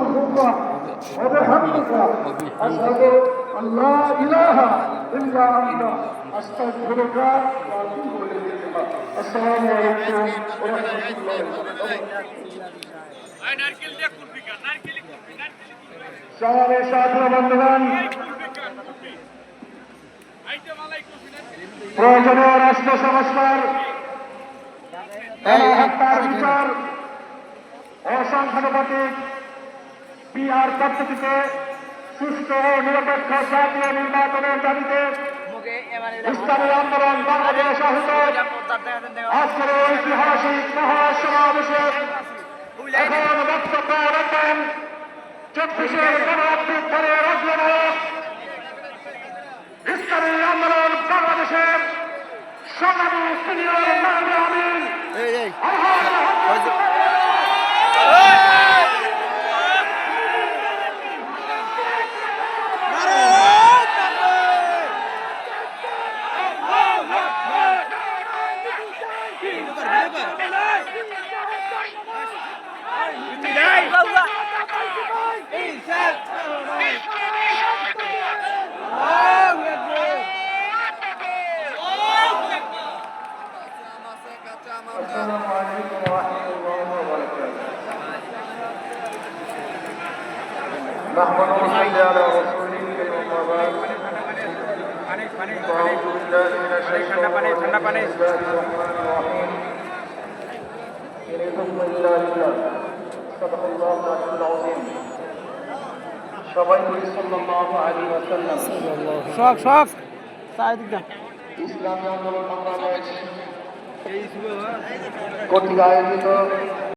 نستغفرك وبحمدك أشهد أن لا إله إلا أنت أستغفرك وأتوب إليك السلام عليكم ورحمة الله সমাবেশ ছাত্র বন্ধুগণ, প্রয়োজনীয় রাষ্ট্র সংস্কার, হত্যার বিচার, অসংখ্যানুপাতিক পিআর পদ্ধতিতে সুষ্ঠু ও নিরপেক্ষ জাতীয় নির্বাচনের দাবিতে ইসলামী আন্দোলন বাংলাদেশ আহত আজকের ঐতিহাসিক মহাসমাবেশে এখন বক্তব্য রাখবেন 24-এর গণঅভ্যুত্থানের অগ্রনায়ক ইসলামী আন্দোলন বাংলাদেশের সংগ্রামী সিনিয়র নায়েবে আমির السلام عليكم ورحمة الله وبركاته. نحمد ونصلي على رسوله الكريم أما بعد. أعوذ بالله من الشيطان الرجيم. بسم الله الرحمن الرحيم. إن الحكم إلا لله. صدق الله العظيم. সবাই বলি সাল্লাল্লাহু আলাইহি ওয়াসাল্লাম। শক ইসলামী আন্দোলন বাংলাদেশ কর্তৃক আয়োজিত